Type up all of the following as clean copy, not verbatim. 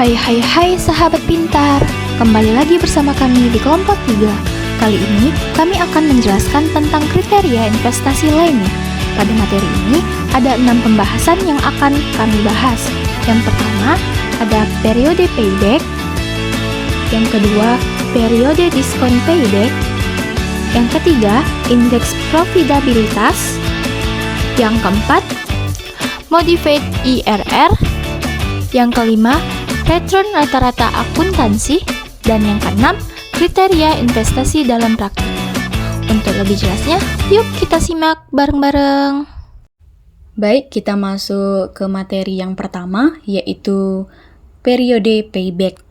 Hai sahabat pintar, kembali lagi bersama kami di kelompok 3. Kali ini kami akan menjelaskan tentang kriteria investasi lainnya. Pada materi ini ada 6 pembahasan yang akan kami bahas. Yang pertama ada periode payback, yang kedua periode diskon payback, yang ketiga indeks profitabilitas, yang keempat modified IRR, yang kelima return rata-rata akuntansi, dan yang keenam kriteria investasi dalam praktik. Untuk lebih jelasnya, yuk kita simak bareng-bareng. Baik, kita masuk ke materi yang pertama, yaitu periode payback.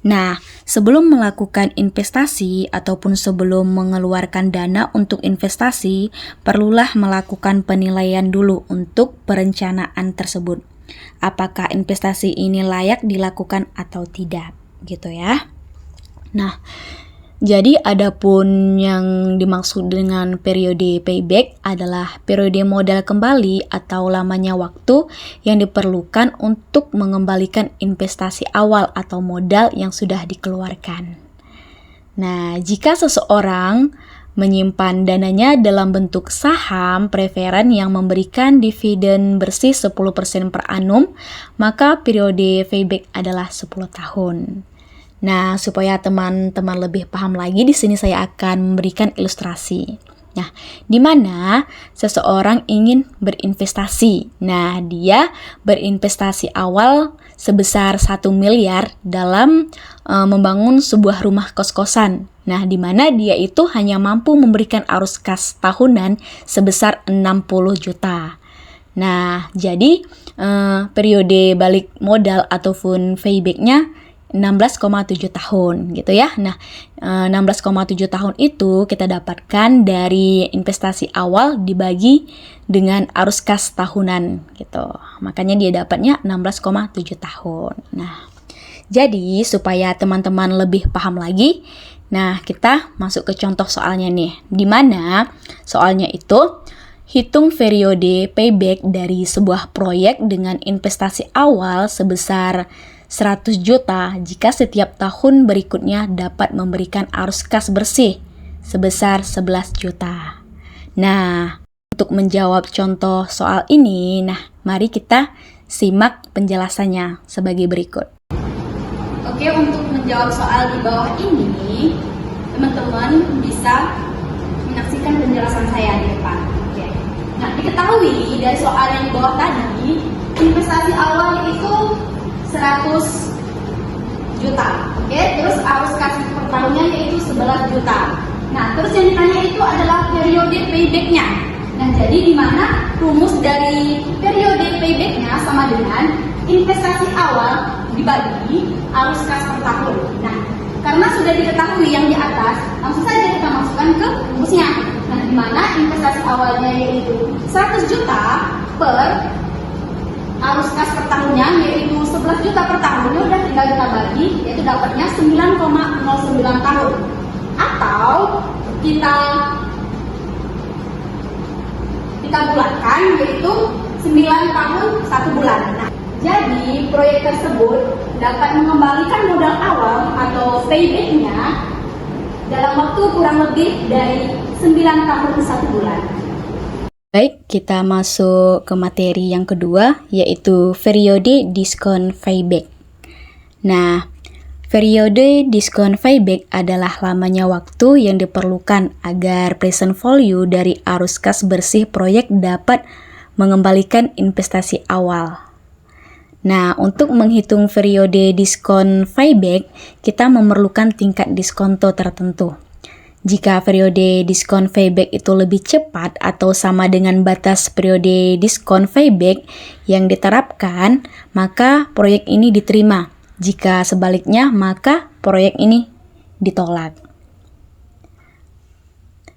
Nah, sebelum melakukan investasi ataupun sebelum mengeluarkan dana untuk investasi, perlulah melakukan penilaian dulu untuk perencanaan tersebut. Apakah investasi ini layak dilakukan atau tidak, gitu ya. Nah, jadi adapun yang dimaksud dengan periode payback adalah periode modal kembali atau lamanya waktu yang diperlukan untuk mengembalikan investasi awal atau modal yang sudah dikeluarkan. Nah, jika seseorang menyimpan dananya dalam bentuk saham preferen yang memberikan dividen bersih 10% per annum, maka periode payback adalah 10 tahun. Nah, supaya teman-teman lebih paham lagi, di sini saya akan memberikan ilustrasi. Nah, di mana seseorang ingin berinvestasi. Nah, dia berinvestasi awal sebesar 1 miliar dalam membangun sebuah rumah kos-kosan. Nah, di mana dia itu hanya mampu memberikan arus kas tahunan sebesar 60 juta. Nah, jadi periode balik modal ataupun payback-nya 16,7 tahun gitu ya. Nah, 16,7 tahun itu kita dapatkan dari investasi awal dibagi dengan arus kas tahunan gitu. Makanya dia dapatnya 16,7 tahun. Nah, jadi supaya teman-teman lebih paham lagi, nah kita masuk ke contoh soalnya nih. Di mana soalnya itu hitung periode payback dari sebuah proyek dengan investasi awal sebesar 100 juta jika setiap tahun berikutnya dapat memberikan arus kas bersih sebesar 11 juta. Nah, untuk menjawab contoh soal ini, mari kita simak penjelasannya sebagai berikut. Oke, untuk menjawab soal di bawah ini, teman-teman bisa menyaksikan penjelasan saya di depan. Oke. Nah, diketahui dari soal yang di bawah tadi, investasi awal itu 100 juta, oke? Terus arus kas per tahunnya yaitu 11 juta. Nah, terus yang ditanya itu adalah periode payback-nya. Nah, jadi di mana rumus dari periode payback-nya sama dengan investasi awal dibagi arus kas per tahun. Nah, karena sudah diketahui yang di atas, langsung saja kita masukkan ke rumusnya. Nah, di mana investasi awalnya yaitu 100 juta per arus kas per tahunnya yaitu 11 juta per tahun, udah tinggal kita bagi, yaitu dapatnya 9,09 tahun. Atau kita bulatkan yaitu 9 tahun 1 bulan. Nah, jadi proyek tersebut dapat mengembalikan modal awal atau payback-nya dalam waktu kurang lebih dari 9 tahun 1 bulan. Baik, kita masuk ke materi yang kedua, yaitu periode diskon payback. Nah, periode diskon payback adalah lamanya waktu yang diperlukan agar present value dari arus kas bersih proyek dapat mengembalikan investasi awal. Nah, untuk menghitung periode diskon payback, kita memerlukan tingkat diskonto tertentu. Jika periode diskon payback itu lebih cepat atau sama dengan batas periode diskon payback yang diterapkan, maka proyek ini diterima. Jika sebaliknya, maka proyek ini ditolak.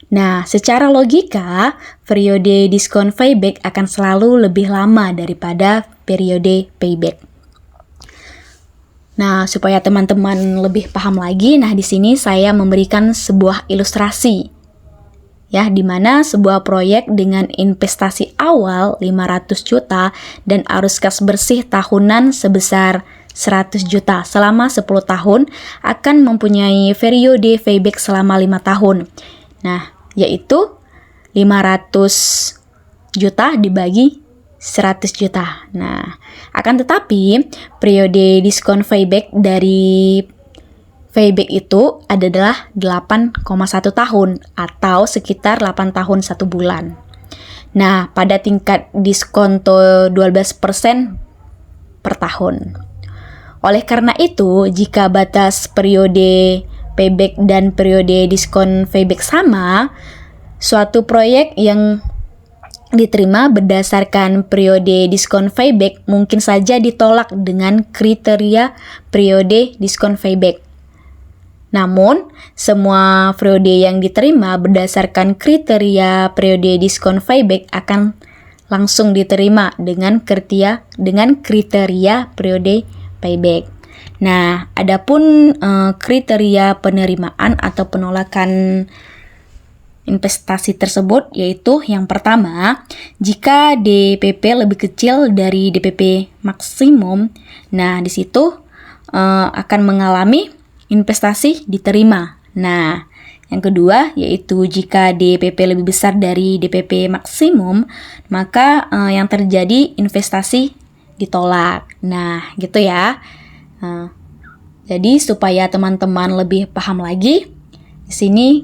Nah, secara logika, periode diskon payback akan selalu lebih lama daripada periode payback. Nah, supaya teman-teman lebih paham lagi, di sini saya memberikan sebuah ilustrasi. Ya, di mana sebuah proyek dengan investasi awal 500 juta dan arus kas bersih tahunan sebesar 100 juta selama 10 tahun akan mempunyai periode payback selama 5 tahun. Nah, yaitu 500 juta dibagi 100 juta. Nah, akan tetapi periode diskon payback dari payback itu adalah 8,1 tahun atau sekitar 8 tahun 1 bulan. Nah, pada tingkat diskonto 12% per tahun. Oleh karena itu, jika batas periode payback dan periode diskon payback sama, suatu proyek yang diterima berdasarkan periode diskon payback mungkin saja ditolak dengan kriteria periode diskon payback. Namun, semua periode yang diterima berdasarkan kriteria periode diskon payback akan langsung diterima dengan kriteria periode payback. Nah, adapun kriteria penerimaan atau penolakan investasi tersebut yaitu yang pertama, jika DPP lebih kecil dari DPP maksimum, nah di situ akan mengalami investasi diterima. Nah, yang kedua yaitu jika DPP lebih besar dari DPP maksimum, maka yang terjadi investasi ditolak. Nah, gitu ya. Jadi supaya teman-teman lebih paham lagi, di sini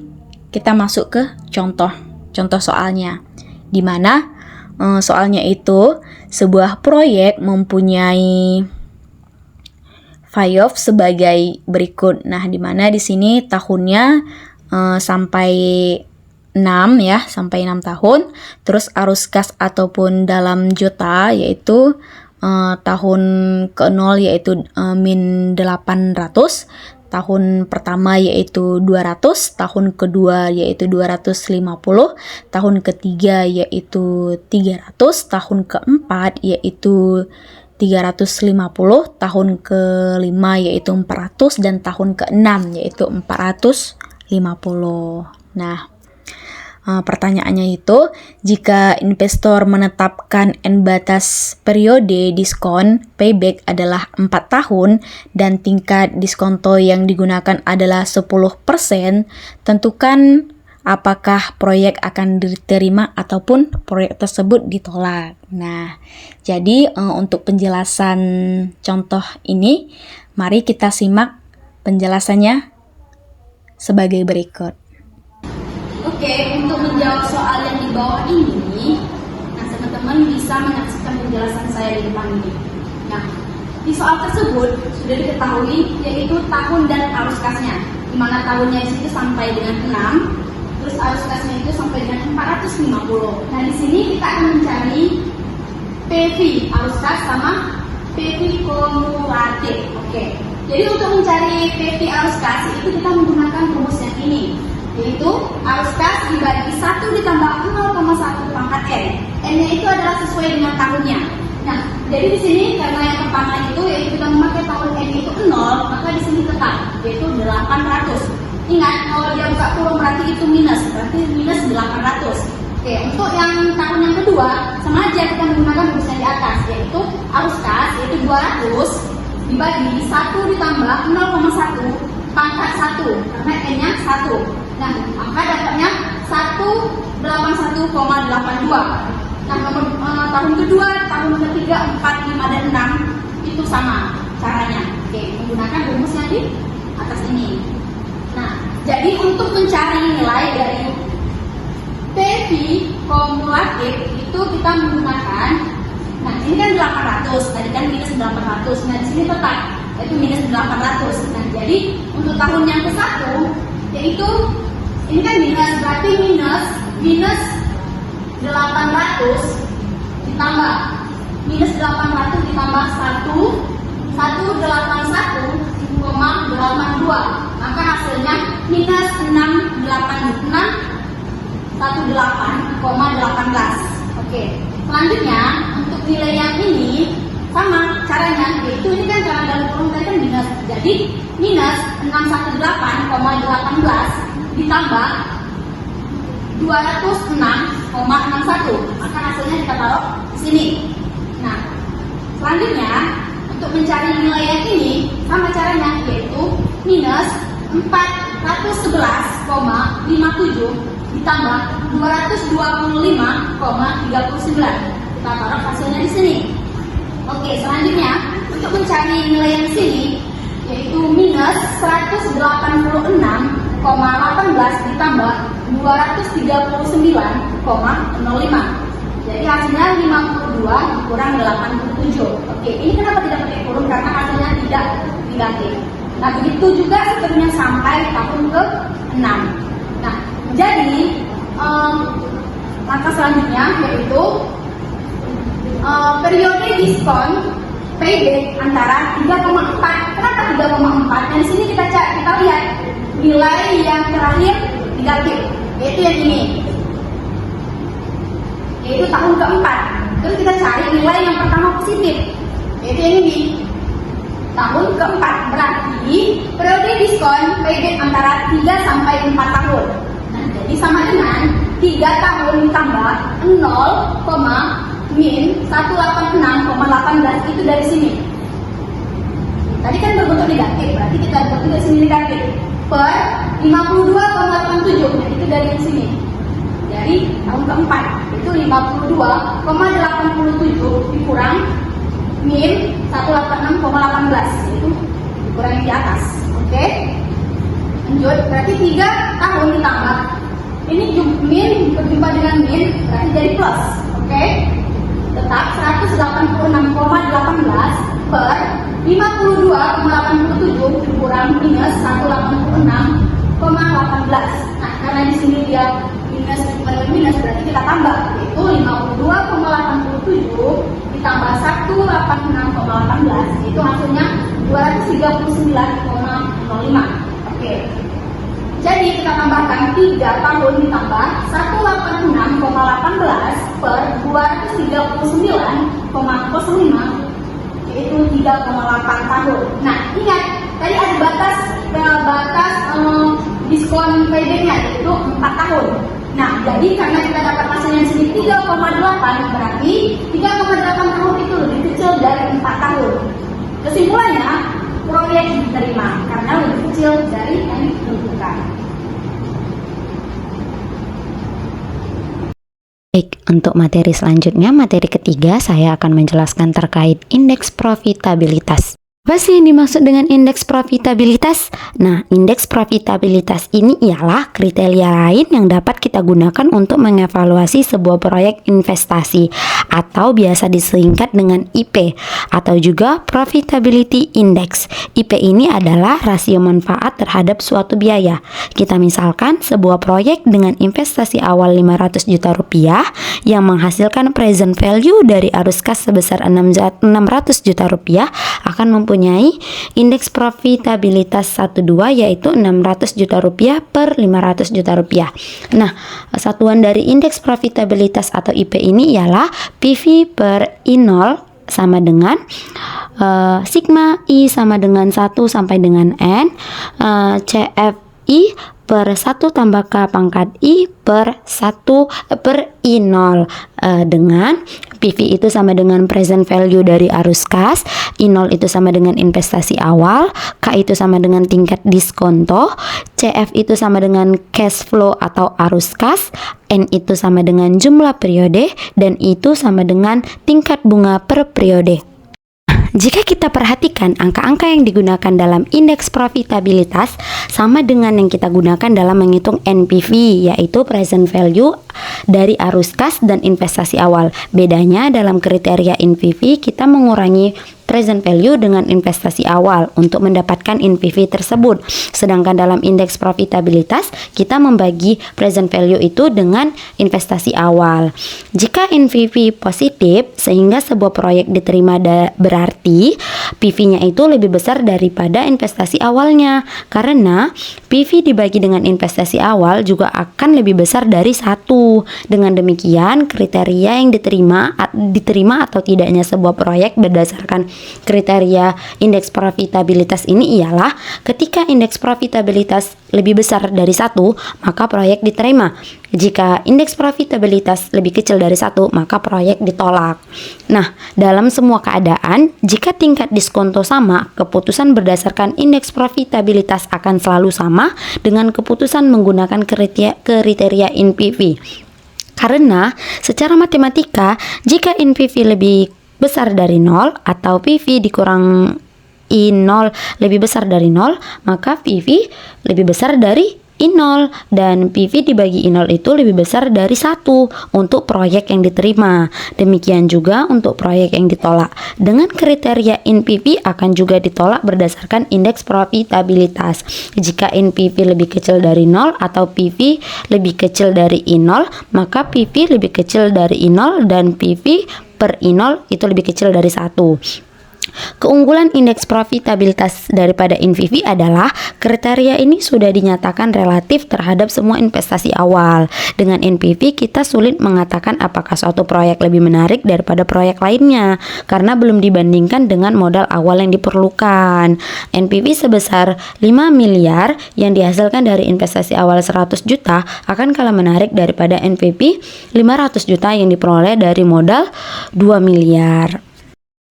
kita masuk ke contoh soalnya, di mana soalnya itu sebuah proyek mempunyai payoff sebagai berikut. Nah, di mana di sini tahunnya sampai 6 ya, sampai 6 tahun. Terus arus kas ataupun dalam juta yaitu tahun ke-0 yaitu min 800, tahun pertama yaitu 200, tahun kedua yaitu 250, tahun ketiga yaitu 300, tahun keempat yaitu 350, tahun kelima yaitu 400, dan tahun keenam yaitu 450. Nah, pertanyaannya itu, jika investor menetapkan N batas periode diskon payback adalah 4 tahun dan tingkat diskonto yang digunakan adalah 10%, tentukan apakah proyek akan diterima ataupun proyek tersebut ditolak. Nah, jadi untuk penjelasan contoh ini, mari kita simak penjelasannya sebagai berikut. Oke, untuk menjawab soal yang di bawah ini, nah teman-teman bisa menyaksikan penjelasan saya di depan ini. Nah, di soal tersebut sudah diketahui yaitu tahun dan arus kasnya, di mana tahunnya itu sampai dengan 6, terus arus kasnya itu sampai dengan 450. Nah, di sini kita akan mencari PV arus kas sama PV kumulatif. Oke. Jadi untuk mencari PV arus kas itu kita menggunakan rumus yang ini, yaitu arus kas dibagi 1 ditambah 0,1 pangkat N. N-nya itu adalah sesuai dengan tahunnya. Nah, jadi di sini karena yang pertama itu yaitu kita memakai tahun N itu 0, maka di sini tetap yaitu 800. Ingat, kalau dia buka kurung berarti itu minus, berarti minus 800. Oke, untuk yang tahun yang kedua sama aja kita menggunakan rumus yang di atas, yaitu arus kas yaitu 200 dibagi 1 ditambah 0,1 pangkat 1 karena N-nya 1. Nah, maka dapatnya 181,82. Nah, tahun kedua, tahun ketiga, 4, 5, dan 6 itu sama caranya. Oke, menggunakan rumus yang di atas ini. Nah, jadi untuk mencari nilai dari PV kumulatif itu kita menggunakan, nah ini kan 800, tadi kan minus 800. Nah, di sini tetap yaitu minus 800. Nah, jadi untuk tahun yang ke-1 yaitu ini kan minus, berarti minus 800 ditambah minus 800 ditambah 181,82, maka hasilnya minus 618,18. Oke, selanjutnya untuk nilai yang ini sama caranya, yaitu ini kan karena dalam kurung tadi kan minus, jadi minus 618,18 ditambah 206,61, maka hasilnya kita taruh di sini. Nah, selanjutnya untuk mencari nilai yang ini sama caranya, yaitu minus 411,57 ditambah 225,39. Kita taruh hasilnya di sini. Oke, selanjutnya untuk mencari nilai yang di sini, yaitu minus 186,18 ditambah 239,05. Jadi hasilnya 52 kurang 87. Oke, ini kenapa tidak pakai kurung? Karena hasilnya tidak negatif. Nah, begitu juga seterusnya sampai tahun ke-6. Nah, jadi langkah selanjutnya yaitu periode diskon payback antara 3,4. Kenapa 3,4? Nah, di sini kita lihat nilai yang terakhir negatif, yaitu yang ini, yaitu tahun keempat. Terus kita cari nilai yang pertama positif, yaitu yang ini, tahun keempat. Berarti periode diskon payback antara 3 sampai 4 tahun. Nah, jadi sama dengan 3 tahun ditambah 186,18 itu dari sini. Tadi kan berbentuk negatif, berarti kita bentuk dari sini negatif. Per 52,87, nah itu dari sini. Dari tahun keempat, itu 52,87 dikurang min 186,18, itu dikurangi di atas. Oke? Lanjut, berarti 3 tahun ditambah. Ini min berjumpa dengan min, berarti jadi plus. Oke? Tetap 186,18 per 52,87 dikurang minus 186,18. Nah, karena di sini dia minus berarti kita tambah, yaitu 52,87 ditambah 186,18, itu hasilnya 239,05. Oke. Jadi kita tambahkan 3 tahun ditambah 186,18 per 239,05, yaitu 3,8 tahun. Nah, ingat tadi ada batas diskon paybacknya, yaitu 4 tahun. Nah, jadi karena kita dapat hasilnya di sini 3,8, berarti 3,8 tahun itu lebih kecil dari 4 tahun. Kesimpulannya, proyek diterima karena lebih kecil dari yang ditentukan. Baik, untuk materi selanjutnya, materi ketiga, saya akan menjelaskan terkait indeks profitabilitas. Apa sih yang dimaksud dengan indeks profitabilitas? Nah, indeks profitabilitas ini ialah kriteria lain yang dapat kita gunakan untuk mengevaluasi sebuah proyek investasi atau biasa disingkat dengan IP atau juga Profitability Index. IP ini adalah rasio manfaat terhadap suatu biaya. Kita misalkan sebuah proyek dengan investasi awal 500 juta rupiah yang menghasilkan present value dari arus kas sebesar 600 juta rupiah akan mempunyai indeks profitabilitas 12, yaitu 600 juta rupiah per 500 juta rupiah. Nah, satuan dari indeks profitabilitas atau IP ini ialah PV per I0 sama dengan sigma I sama dengan 1 sampai dengan N, CFI per 1 tambah K pangkat I per 1 per I0, dengan PV itu sama dengan present value dari arus kas, I0 itu sama dengan investasi awal, K itu sama dengan tingkat diskonto, CF itu sama dengan cash flow atau arus kas, N itu sama dengan jumlah periode, dan itu sama dengan tingkat bunga per periode. Jika kita perhatikan angka-angka yang digunakan dalam indeks profitabilitas sama dengan yang kita gunakan dalam menghitung NPV, yaitu present value dari arus kas dan investasi awal. Bedanya dalam kriteria NPV kita mengurangi present value dengan investasi awal untuk mendapatkan NPV tersebut. Sedangkan dalam indeks profitabilitas kita membagi present value itu dengan investasi awal. Jika NPV positif sehingga sebuah proyek diterima, berarti PV-nya itu lebih besar daripada investasi awalnya. Karena PV dibagi dengan investasi awal juga akan lebih besar dari 1. Dengan demikian kriteria yang diterima atau tidaknya sebuah proyek berdasarkan kriteria indeks profitabilitas ini ialah ketika indeks profitabilitas lebih besar dari 1, maka proyek diterima. Jika indeks profitabilitas lebih kecil dari 1, maka proyek ditolak. Nah, dalam semua keadaan, jika tingkat diskonto sama, keputusan berdasarkan indeks profitabilitas akan selalu sama dengan keputusan menggunakan kriteria NPV. Karena secara matematika, jika NPV lebih besar dari 0 atau PV dikurang I0 lebih besar dari 0, maka PV lebih besar dari I0 dan PV dibagi I0 itu lebih besar dari 1 untuk proyek yang diterima. Demikian juga untuk proyek yang ditolak. Dengan kriteria NPV akan juga ditolak berdasarkan indeks profitabilitas. Jika NPV lebih kecil dari 0 atau PV lebih kecil dari I0, maka PV lebih kecil dari I0 dan PV per I0 itu lebih kecil dari 1. Keunggulan indeks profitabilitas daripada NPV adalah kriteria ini sudah dinyatakan relatif terhadap semua investasi awal. Dengan NPV kita sulit mengatakan apakah suatu proyek lebih menarik daripada proyek lainnya karena belum dibandingkan dengan modal awal yang diperlukan. NPV sebesar 5 miliar yang dihasilkan dari investasi awal 100 juta akan kalah menarik daripada NPV 500 juta yang diperoleh dari modal 2 miliar.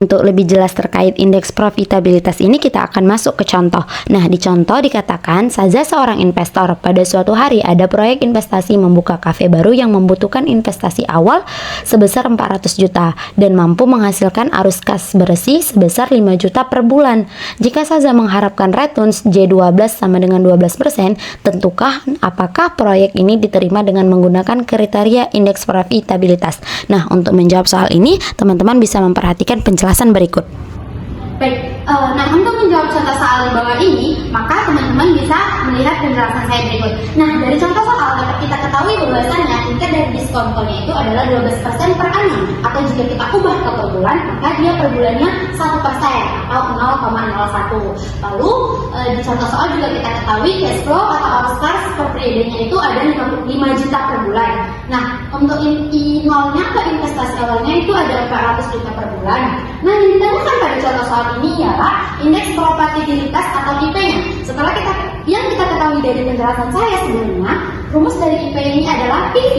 Untuk lebih jelas terkait indeks profitabilitas ini kita akan masuk ke contoh. Nah, di contoh dikatakan saja seorang investor pada suatu hari ada proyek investasi membuka kafe baru yang membutuhkan investasi awal sebesar 400 juta dan mampu menghasilkan arus kas bersih sebesar 5 juta per bulan. Jika saja mengharapkan returns J12 sama dengan 12%, tentukah apakah proyek ini diterima dengan menggunakan kriteria indeks profitabilitas. Nah, untuk menjawab soal ini, teman-teman bisa memperhatikan penjelasan berikut. Baik, nah untuk menjawab contoh soal di bawah ini, maka teman-teman bisa melihat penjelasan saya berikut. Nah, dari contoh soal dapat kita ketahui bahwasannya tingkat dari diskontonya itu adalah 12% per annum, atau jika kita ubah ke per bulan, maka dia per bulannya 1% atau 0,01. Lalu di contoh soal juga kita ketahui cash flow atau arus kas per periodenya itu ada 5 juta per bulan. Nah, untuk I0-nya ke investasi awalnya itu ada 400 juta per bulan. Nah, yang ditanyakan pada contoh soal ini ialah indeks profitabilitas atau IP-nya. Setelah yang kita ketahui dari penjelasan saya sebelumnya, rumus dari IP ini adalah PV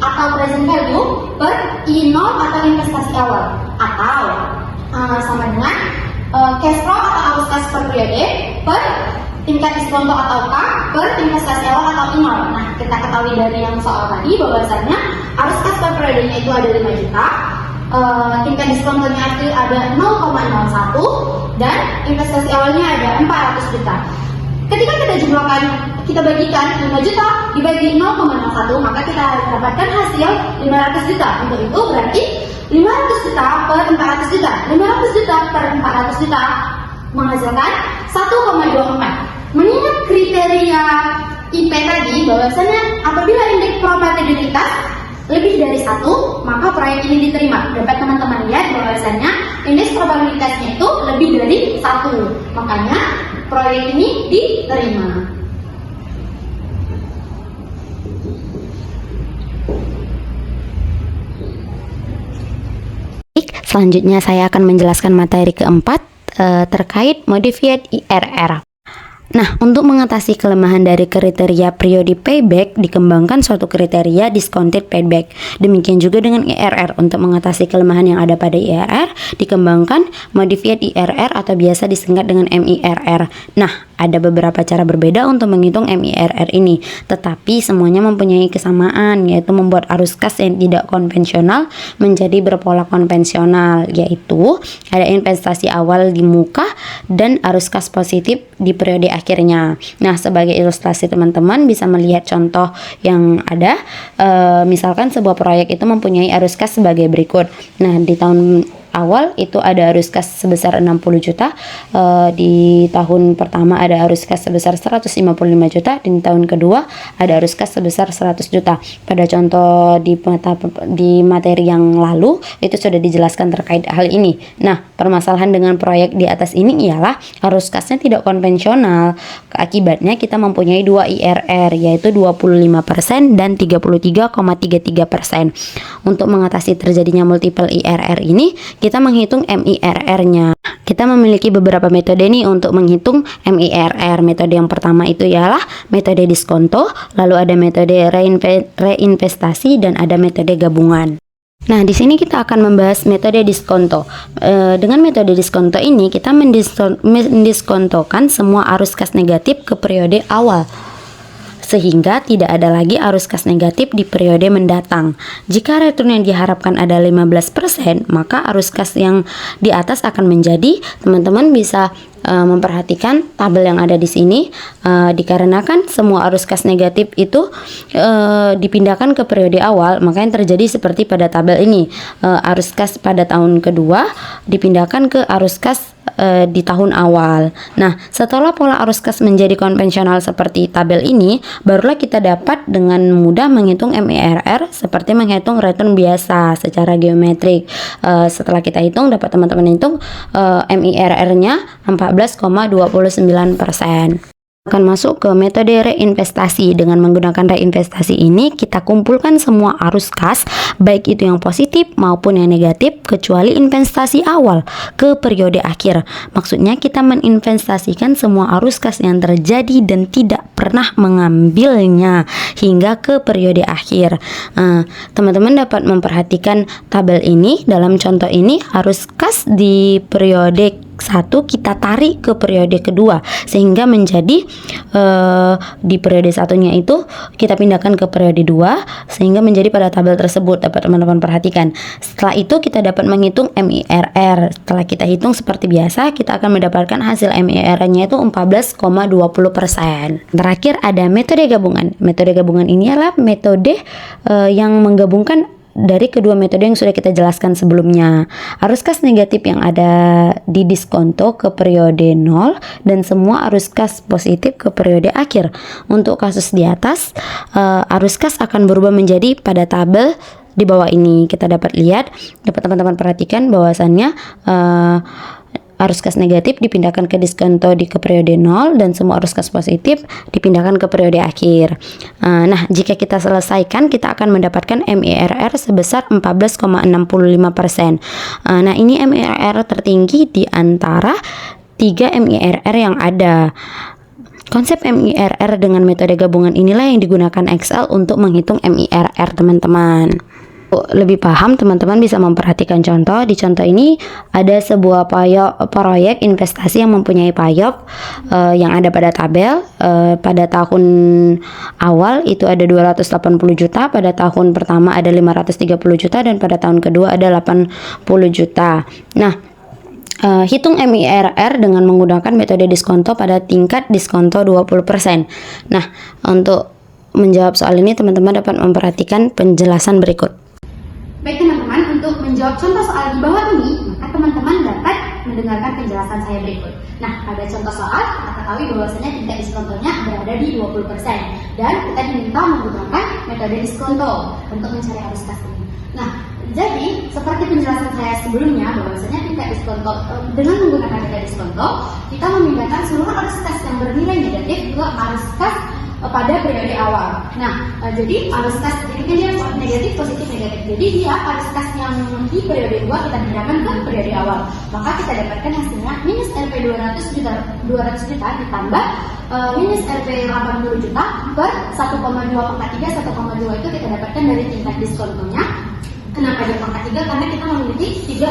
atau present value per I0 atau investasi awal, atau sama dengan cash flow atau arus kas per periode per tingkat diskonto atau K per investasi awal atau I0. Nah, kita ketahui dari yang soal tadi bahwasannya arus kas per periodenya itu ada 5 juta, tingkat diskontonya itu ada 0,01 dan investasi awalnya ada 400 juta. Ketika kita bagikan 5 juta dibagi 0,01, maka kita dapatkan hasil 500 juta. Untuk itu berarti 500 juta per 400 juta. 500 juta per 400 juta menghasilkan 1,24. Mengingat kriteria IP tadi bahwasanya apabila indeks probabilitas lebih dari 1, maka proyek ini diterima. Dapat teman-teman lihat bahwasanya indeks probabilitasnya itu lebih dari 1. Makanya proyek ini diterima. Selanjutnya saya akan menjelaskan materi keempat terkait modified IRR. Nah, untuk mengatasi kelemahan dari kriteria periode payback, dikembangkan suatu kriteria discounted payback. Demikian juga dengan IRR. Untuk mengatasi kelemahan yang ada pada IRR, dikembangkan modified IRR atau biasa disingkat dengan MIRR. Nah, ada beberapa cara berbeda untuk menghitung MIRR ini, tetapi semuanya mempunyai kesamaan, yaitu membuat arus kas yang tidak konvensional menjadi berpola konvensional, yaitu ada investasi awal di muka dan arus kas positif di periode akhirnya. Nah, sebagai ilustrasi teman-teman bisa melihat contoh yang ada, misalkan sebuah proyek itu mempunyai arus kas sebagai berikut. Nah, di tahun awal itu ada arus kas sebesar 60 juta, di tahun pertama ada arus kas sebesar 155 juta, di tahun kedua ada arus kas sebesar 100 juta. Pada contoh di materi yang lalu itu sudah dijelaskan terkait hal ini. Nah, permasalahan dengan proyek di atas ini ialah arus kasnya tidak konvensional. Akibatnya kita mempunyai 2 IRR, yaitu 25% dan 33,33%. Untuk mengatasi terjadinya multiple IRR ini, kita menghitung MIRR-nya. Kita memiliki beberapa metode nih untuk menghitung MIRR. Metode yang pertama itu ialah metode diskonto, lalu ada metode reinvestasi, dan ada metode gabungan. Nah, di sini kita akan membahas metode diskonto. Dengan metode diskonto ini, kita mendiskontokan semua arus kas negatif ke periode awal, sehingga tidak ada lagi arus kas negatif di periode mendatang. Jika return yang diharapkan ada 15%, maka arus kas yang di atas akan menjadi, teman-teman bisa memperhatikan tabel yang ada di sini, dikarenakan semua arus kas negatif itu dipindahkan ke periode awal, maka yang terjadi seperti pada tabel ini, arus kas pada tahun kedua dipindahkan ke arus kas di tahun awal. Nah, setelah pola arus kas menjadi konvensional seperti tabel ini, barulah kita dapat dengan mudah menghitung MIRR seperti menghitung return biasa secara geometrik. Setelah kita hitung, dapat teman-teman hitung MIRR-nya 14,29%. Akan masuk ke metode reinvestasi. Dengan menggunakan reinvestasi ini, kita kumpulkan semua arus kas, baik itu yang positif maupun yang negatif, kecuali investasi awal ke periode akhir. Maksudnya kita meninvestasikan semua arus kas yang terjadi dan tidak pernah mengambilnya hingga ke periode akhir. Teman-teman dapat memperhatikan tabel ini. Dalam contoh ini, arus kas di periode 1 kita tarik ke periode kedua, sehingga menjadi di periode satunya itu kita pindahkan ke periode 2, sehingga menjadi pada tabel tersebut. Dapat teman-teman perhatikan. Setelah itu kita dapat menghitung MIRR. Setelah kita hitung seperti biasa, kita akan mendapatkan hasil MIRR-nya itu 14,20%. Terakhir ada metode gabungan. Metode gabungan ini adalah metode yang menggabungkan dari kedua metode yang sudah kita jelaskan sebelumnya. Arus kas negatif yang ada di diskonto ke periode 0 dan semua arus kas positif ke periode akhir. Untuk kasus di atas, arus kas akan berubah menjadi pada tabel di bawah ini. Kita dapat lihat, dapat teman-teman perhatikan bahwasannya arus kas negatif dipindahkan ke diskonto ke periode 0 dan semua arus kas positif dipindahkan ke periode akhir. Nah, jika kita selesaikan, kita akan mendapatkan MIRR sebesar 14,65%. Nah, ini MIRR tertinggi di antara 3 MIRR yang ada. Konsep MIRR dengan metode gabungan inilah yang digunakan Excel untuk menghitung MIRR, teman-teman. Lebih paham, teman-teman bisa memperhatikan contoh. Di contoh ini ada sebuah proyek investasi yang mempunyai payok yang ada pada tabel. Pada tahun awal itu ada 280 juta, pada tahun pertama ada 530 juta, dan pada tahun kedua ada 80 juta. Nah, hitung MIRR dengan menggunakan metode diskonto pada tingkat diskonto 20%. Nah, untuk menjawab soal ini, teman-teman dapat memperhatikan penjelasan berikut. Baik teman-teman, untuk menjawab contoh soal di bawah ini, maka teman-teman dapat mendengarkan penjelasan saya berikut. Nah, pada contoh soal, kita ketahui bahwasanya tingkat diskontonya berada di 20%, dan kita diminta menggunakan metode diskonto untuk mencari arus kas ini. Nah, jadi seperti penjelasan saya sebelumnya, bahwasanya tingkat diskonto dengan menggunakan metode diskonto, kita memindahkan seluruh arus kas yang bernilai negatif ke arus kas pada periode awal. Nah, jadi arus kas ini kan dia negatif, positif, negatif. Jadi dia arus kas yang di periode 2 kita pindahkan ke periode awal. Maka kita dapatkan hasilnya minus Rp 200 juta ditambah minus Rp 80 juta per 1,2 pangkat 3. 1,2 itu kita dapatkan dari tingkat diskontonya. Kenapa dia pangkat 3? Karena kita memiliki 3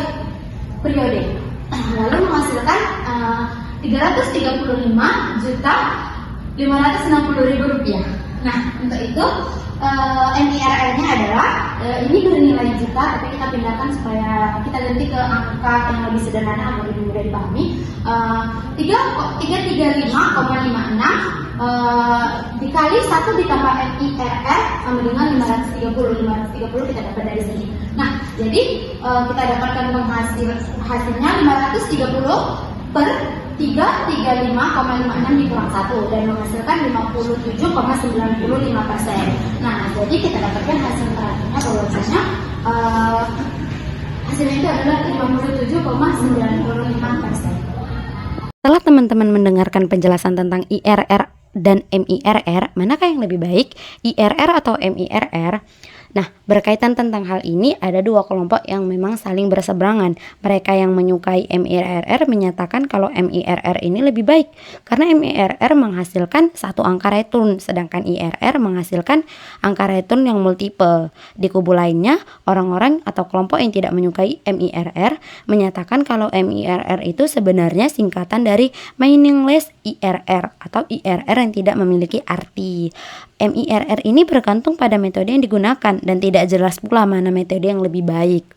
periode. Lalu menghasilkan 335 juta 560.000 rupiah. Nah, untuk itu MIRR-nya adalah ini bernilai juta, tapi kita pindahkan supaya kita ganti ke angka yang lebih sederhana agar lebih mudah dipahami. 335,56 dikali 1 ditambah MIRR sama dengan 530 kita dapat dari sini. Nah, jadi kita dapatkan hasilnya 530 per 335,56 dikurang 1 dan menghasilkan 57,95%. Nah, jadi kita dapatkan hasil terakhirnya bahwasanya hasilnya itu adalah 57,95%. Setelah teman-teman mendengarkan penjelasan tentang IRR dan MIRR, manakah yang lebih baik, IRR atau MIRR? Nah, Berkaitan tentang hal ini, ada dua kelompok yang memang saling berseberangan. Mereka yang menyukai MIRR menyatakan kalau MIRR ini lebih baik karena MIRR menghasilkan satu angka return, sedangkan IRR menghasilkan angka return yang multiple. Di kubu lainnya, orang-orang atau kelompok yang tidak menyukai MIRR menyatakan kalau MIRR itu sebenarnya singkatan dari meaningless IRR atau IRR yang tidak memiliki arti. MIRR ini bergantung pada metode yang digunakan dan tidak jelas pula mana metode yang lebih baik,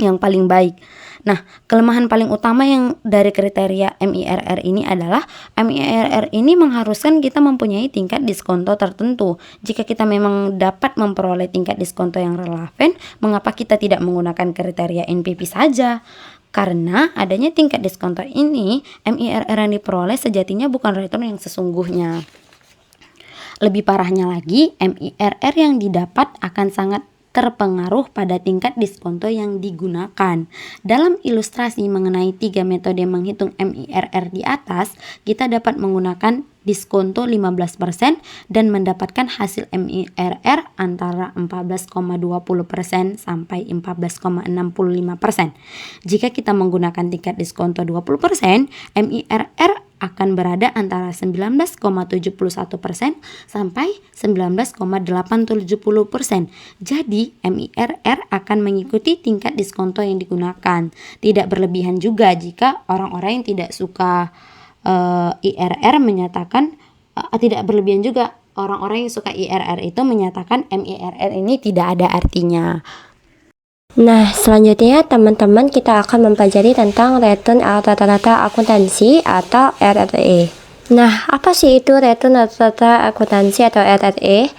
yang paling baik. Nah, kelemahan paling utama yang dari kriteria MIRR ini adalah MIRR ini mengharuskan kita mempunyai tingkat diskonto tertentu. Jika kita memang dapat memperoleh tingkat diskonto yang relevan, mengapa kita tidak menggunakan kriteria NPV saja? Karena adanya tingkat diskonto ini, MIRR yang diperoleh sejatinya bukan return yang sesungguhnya. Lebih parahnya lagi, MIRR yang didapat akan sangat terpengaruh pada tingkat diskonto yang digunakan. Dalam ilustrasi mengenai 3 metode menghitung MIRR di atas, kita dapat menggunakan diskonto 15% dan mendapatkan hasil MIRR antara 14,20% sampai 14,65%. Jika kita menggunakan tingkat diskonto 20%, MIRR akan berada antara 19,71% sampai 19,870%. Jadi, MIRR akan mengikuti tingkat diskonto yang digunakan. Tidak berlebihan juga jika orang-orang yang tidak suka IRR menyatakan tidak berlebihan juga orang-orang yang suka IRR itu menyatakan MIRR ini tidak ada artinya. Nah, selanjutnya teman-teman kita akan mempelajari tentang return rata-rata akuntansi atau RRE. Nah, apa sih itu return rata-rata akuntansi atau RRE?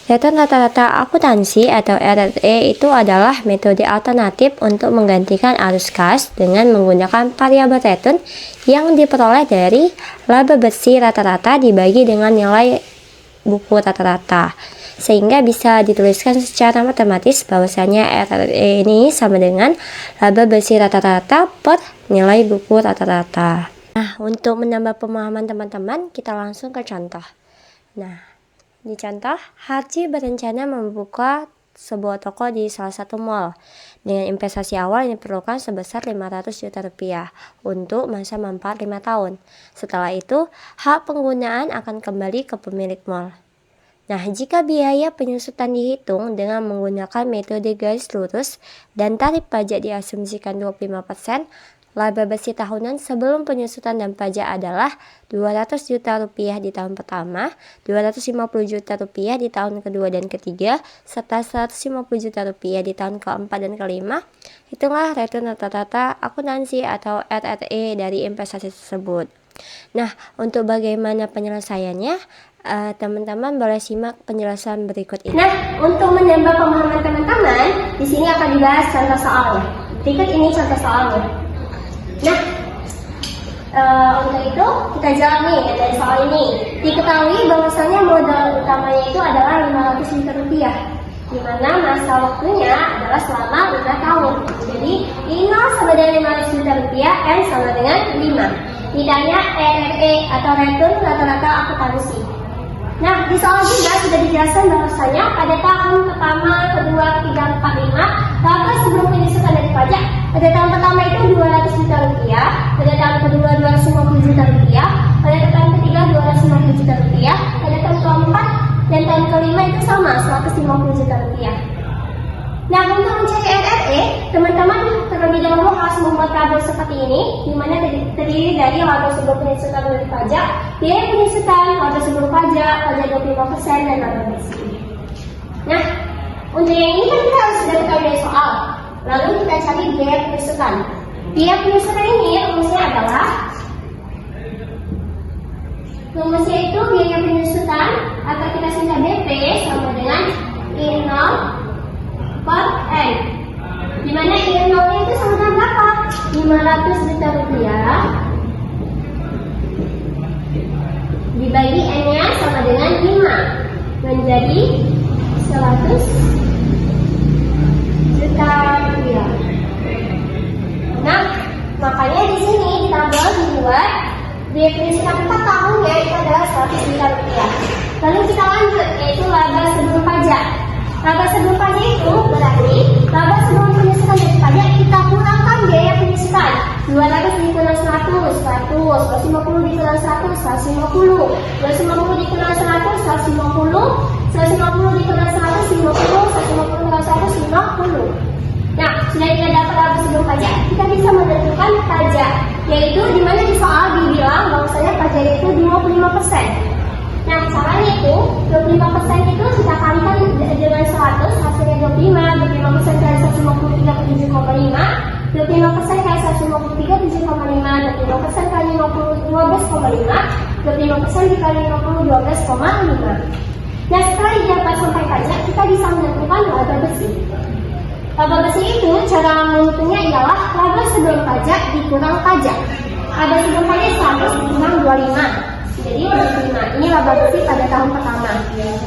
Return rata-rata akuntansi atau RRE itu adalah metode alternatif untuk menggantikan arus kas dengan menggunakan variabel return yang diperoleh dari laba bersih rata-rata dibagi dengan nilai buku rata-rata, sehingga bisa dituliskan secara matematis bahwasanya RRE ini sama dengan laba bersih rata-rata per nilai buku rata-rata. Nah, untuk menambah pemahaman teman-teman, kita langsung ke contoh. Nah, di contoh, Harji berencana membuka sebuah toko di salah satu mall dengan investasi awal yang diperlukan sebesar 500 juta rupiah untuk masa manfaat 5 tahun. Setelah itu, hak penggunaan akan kembali ke pemilik mall. Nah, jika biaya penyusutan dihitung dengan menggunakan metode garis lurus dan tarif pajak diasumsikan 25%, laba bersih tahunan sebelum penyusutan dan pajak adalah 200 juta rupiah di tahun pertama, 250 juta rupiah di tahun kedua dan ketiga, serta 150 juta rupiah di tahun keempat dan kelima. Hitunglah return rata-rata akuntansi atau RRE dari investasi tersebut. Nah, untuk bagaimana penyelesaiannya, teman-teman boleh simak penjelasan berikut ini. Nah, untuk menambah pemahaman teman-teman, di sini akan dibahas contoh soalnya. Berikut ini contoh soalnya. Nah, untuk itu kita jawab nih dari soal ini. Diketahui bahwasanya modal utamanya itu adalah 500 juta rupiah, di mana masa waktunya adalah selama 5 tahun. Jadi, I0 sama dengan 500 juta rupiah, N sama dengan 5. Ditanya RRE atau return rata-rata akuntansi. Nah, di soal juga sudah dijelaskan bahwasanya pada tahun pertama, kedua, ketiga, 4, 5, laba sebelum penyusutan dari pajak, pada tahun pertama itu 200 juta rupiah, pada tahun kedua 250 juta rupiah, pada tahun ketiga 250 juta rupiah, pada tahun keempat dan tahun kelima itu sama 150 juta rupiah. Nah, untuk mencari RRE, teman-teman terlebih dahulu harus membuat tabel seperti ini, di mana terdiri dari laba sebelum penyusutan dari pajak, biaya penyusutan, laba sebelum pajak, pajak 25% dan laba bersih. Nah, untuk yang ini kan kita harus sudah ketahui dari soal. Lalu kita cari biaya penyusutan. Biaya penyusutan ini rumusnya adalah itu biaya penyusutan atau kita singkat BP sama dengan I0 per N, dimana I0 itu sama dengan berapa? 500 juta rupiah dibagi N-nya sama dengan 5 menjadi 100 juta rupiah. Nah, makanya di sini di tabel dibuat biaya penyusutan 4 tahunnya itu adalah 100 juta rupiah. Lalu kita lanjut, yaitu laba sebelum pajak. Laba sebelum pajak itu kita kurangkan biaya penyusutan. 200 dikurang 100, 100, 250 dikurang 100, 150, 250 dikurang 100, 150, 150 dikurang 100, 50, 150 dikurang 150. Nah, sudah kita dapat apa sebelum pajak, kita bisa menentukan pajak, yaitu di mana di soal dibilang bahwasanya pajaknya itu 25%. Nah, caranya itu 25% itu kita kalikan dengan 100, hasilnya 25, 25% kali 153 ke 7,5, 25% kali 153 7,5, 25% kali 50 12,5, 25% dikali 50 12,5. Nah, setelah didapat sampai pajak, kita bisa menentukan laba bersih. Laba bersih itu cara menghitungnya ialah laba sebelum pajak dikurang pajak. Laba sebelum pajak 100 dikurang 25. Jadi 25. Ini laba bersih pada tahun pertama.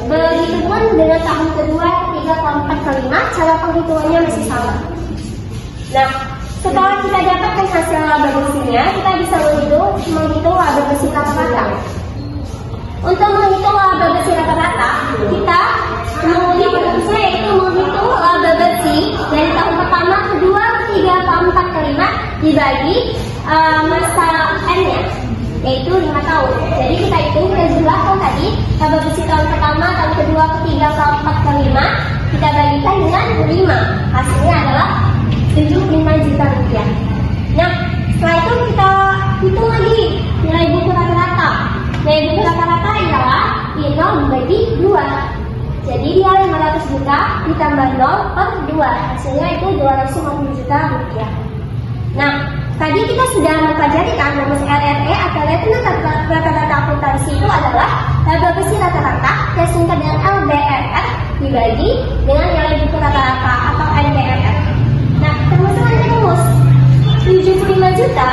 Begitu pun dengan tahun kedua, ketiga, keempat, kelima, cara penghitungannya masih sama. Nah, setelah kita dapatkan hasil laba bersihnya, kita bisa menghitung laba bersih rata-rata. Untuk menghitung laba bersih rata-rata, kita menghitung laba bersih dari tahun pertama, kedua, ketiga, keempat, kelima dibagi masa N-nya, yaitu 5 tahun. Jadi kita hitung dari belakang tadi, laba bersih tahun pertama, tahun kedua, ketiga, keempat, kelima, kita bagikan dengan 5. Hasilnya adalah 75 juta rupiah. Nah, setelah itu kita hitung lagi nilai buku rata-rata. Nilai buku rata-rata ialah 0 dibagi 2. Jadi dia 500 juta ditambah 0 per 2. Hasilnya itu 250 juta rupiah. Nah, tadi kita sudah mempelajari kan rumus RRE atau return rata-rata akuntansi itu adalah laba bersih rata-rata yang singkat dengan LBRR dibagi dengan nilai buku rata-rata atau NBRR. Nah, permasalahannya rumus 75 juta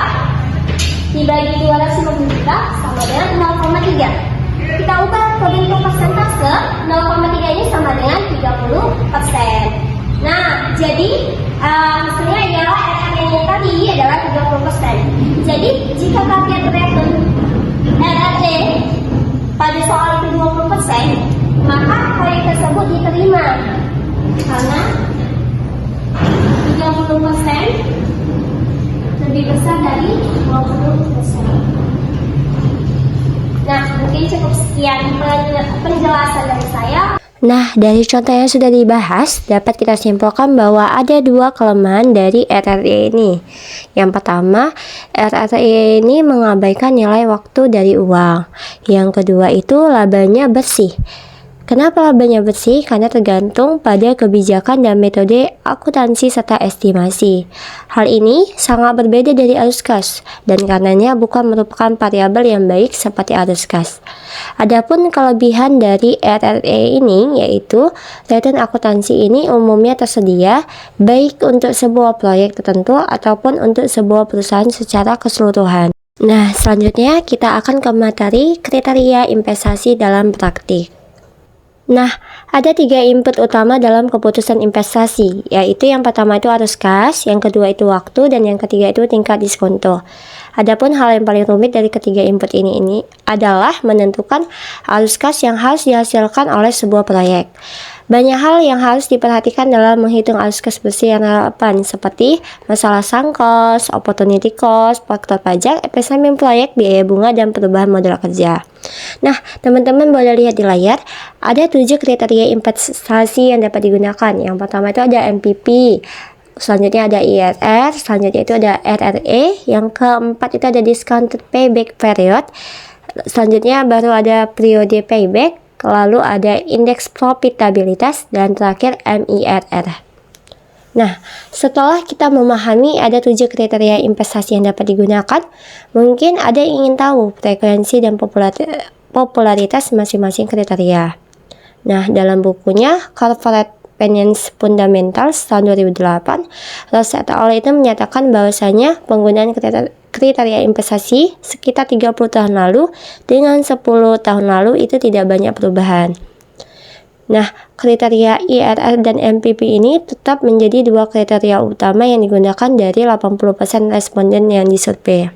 dibagi 250 juta sama dengan 0,3. Kita ubah ke bentuk persentase, 0,3 ini sama dengan 30%. Nah, jadi hasilnya ialah RRE tadi adalah 30%. Jadi, jika target return RRE pada soal itu 20%, maka proyek tersebut diterima. Karena 30% lebih besar dari 20%. Nah, mungkin cukup sekian penjelasan dari saya. Nah, dari contoh yang sudah dibahas, dapat kita simpulkan bahwa ada 2 kelemahan dari RRE ini. Yang pertama, RRE ini mengabaikan nilai waktu dari uang. Yang kedua itu labanya bersih. Kenapa labanya bersih? Karena tergantung pada kebijakan dan metode akuntansi serta estimasi. Hal ini sangat berbeda dari arus kas, dan karenanya bukan merupakan variabel yang baik seperti arus kas. Adapun kelebihan dari RRE ini yaitu return akuntansi ini umumnya tersedia baik untuk sebuah proyek tertentu ataupun untuk sebuah perusahaan secara keseluruhan. Nah, selanjutnya kita akan ke materi kriteria investasi dalam praktik. Nah, ada 3 input utama dalam keputusan investasi, yaitu yang pertama itu arus kas, yang kedua itu waktu, dan yang ketiga itu tingkat diskonto. Adapun hal yang paling rumit dari ketiga input ini adalah menentukan arus kas yang harus dihasilkan oleh sebuah proyek. Banyak hal yang harus diperhatikan dalam menghitung arus kas bersih yang relevan, seperti masalah sunk cost, opportunity cost, faktor pajak, efek samping proyek, biaya bunga, dan perubahan modal kerja. Nah, teman-teman boleh lihat di layar, ada 7 kriteria investasi yang dapat digunakan. Yang pertama itu ada MPP, selanjutnya ada IRR, selanjutnya itu ada RRE, yang keempat itu ada discounted payback period, selanjutnya baru ada periode payback, lalu ada indeks profitabilitas, dan terakhir MIRR. Nah, setelah kita memahami ada 7 kriteria investasi yang dapat digunakan, mungkin ada yang ingin tahu frekuensi dan popularitas masing-masing kriteria. Nah, dalam bukunya Corporate Finance Fundamentals tahun 2008, Ross et al. Itu menyatakan bahwasanya penggunaan kriteria investasi sekitar 30 tahun lalu dengan 10 tahun lalu itu tidak banyak perubahan. Nah, kriteria IRR dan MPP ini tetap menjadi 2 kriteria utama yang digunakan dari 80% responden yang disurvei.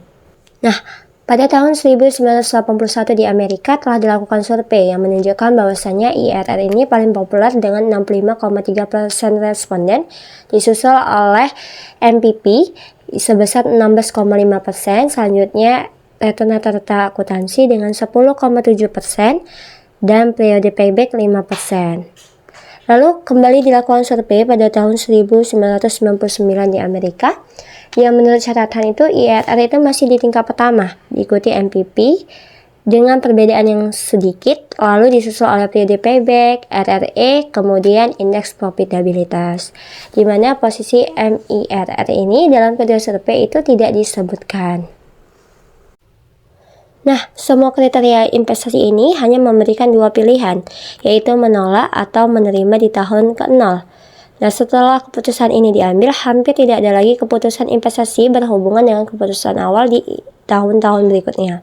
Nah, Pada tahun 1981 di Amerika telah dilakukan survei yang menunjukkan bahwasannya IRR ini paling populer dengan 65,3% responden, disusul oleh MPP sebesar 16,5%, selanjutnya return rata-rata akuntansi dengan 10,7% dan periode payback 5%. Lalu kembali dilakukan survei pada tahun 1999 di Amerika, yang menurut catatan itu IRR itu masih di tingkat pertama, diikuti MPP dengan perbedaan yang sedikit, lalu disusul oleh periode payback, RRE, kemudian indeks profitabilitas, di mana posisi MIRR ini dalam periode survei itu tidak disebutkan. Nah, semua kriteria investasi ini hanya memberikan dua pilihan, yaitu menolak atau menerima di tahun ke-0. Nah, setelah keputusan ini diambil, hampir tidak ada lagi keputusan investasi berhubungan dengan keputusan awal di tahun-tahun berikutnya.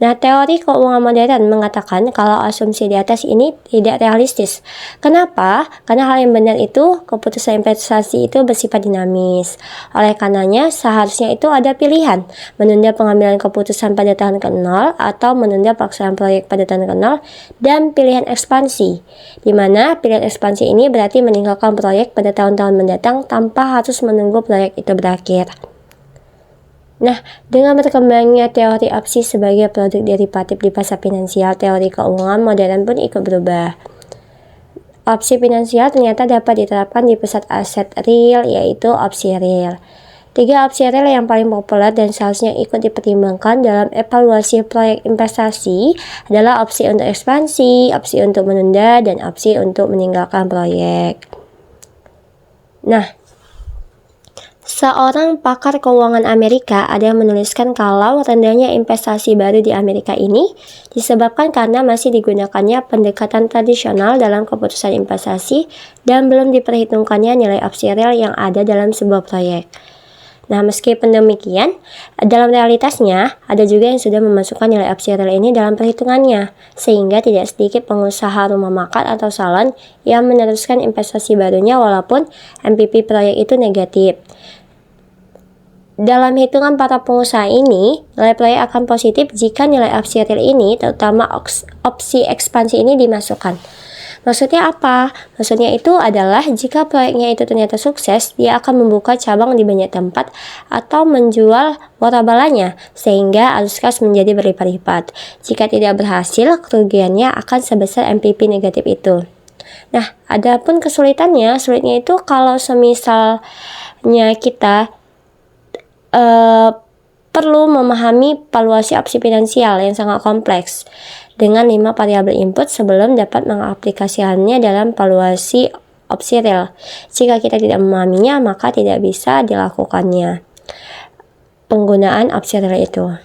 Nah, teori keuangan modern mengatakan kalau asumsi di atas ini tidak realistis. Kenapa? Karena hal yang benar itu, keputusan investasi itu bersifat dinamis. Oleh karenanya, seharusnya itu ada pilihan, menunda pengambilan keputusan pada tahun ke-0 atau menunda pelaksanaan proyek pada tahun ke-0, dan pilihan ekspansi, di mana pilihan ekspansi ini berarti meninggalkan proyek pada tahun-tahun mendatang tanpa harus menunggu proyek itu berakhir. Nah, dengan berkembangnya teori opsi sebagai produk derivatif di pasar finansial, teori keuangan modern pun ikut berubah. Opsi finansial ternyata dapat diterapkan di pusat aset real, yaitu opsi real. 3 opsi real yang paling populer dan seharusnya ikut dipertimbangkan dalam evaluasi proyek investasi adalah opsi untuk ekspansi, opsi untuk menunda, dan opsi untuk meninggalkan proyek. Nah, seorang pakar keuangan Amerika ada yang menuliskan kalau rendahnya investasi baru di Amerika ini disebabkan karena masih digunakannya pendekatan tradisional dalam keputusan investasi dan belum diperhitungkannya nilai opsi real yang ada dalam sebuah proyek. Nah, meskipun demikian, dalam realitasnya ada juga yang sudah memasukkan nilai opsi real ini dalam perhitungannya, sehingga tidak sedikit pengusaha rumah makan atau salon yang meneruskan investasi barunya walaupun MPP proyek itu negatif. Dalam hitungan para pengusaha ini, nilai proyek akan positif jika nilai opsi real ini, terutama opsi ekspansi ini dimasukkan. Maksudnya apa? Maksudnya itu adalah jika proyeknya itu ternyata sukses, dia akan membuka cabang di banyak tempat atau menjual warabalanya, sehingga arus kas menjadi berlipat-lipat. Jika tidak berhasil, kerugiannya akan sebesar MPP negatif itu. Nah, adapun sulitnya itu kalau semisalnya kita perlu memahami valuasi opsi finansial yang sangat kompleks dengan 5 variabel input sebelum dapat mengaplikasikannya dalam valuasi opsi real. Jika kita tidak memahaminya, maka tidak bisa dilakukannya penggunaan opsi real itu.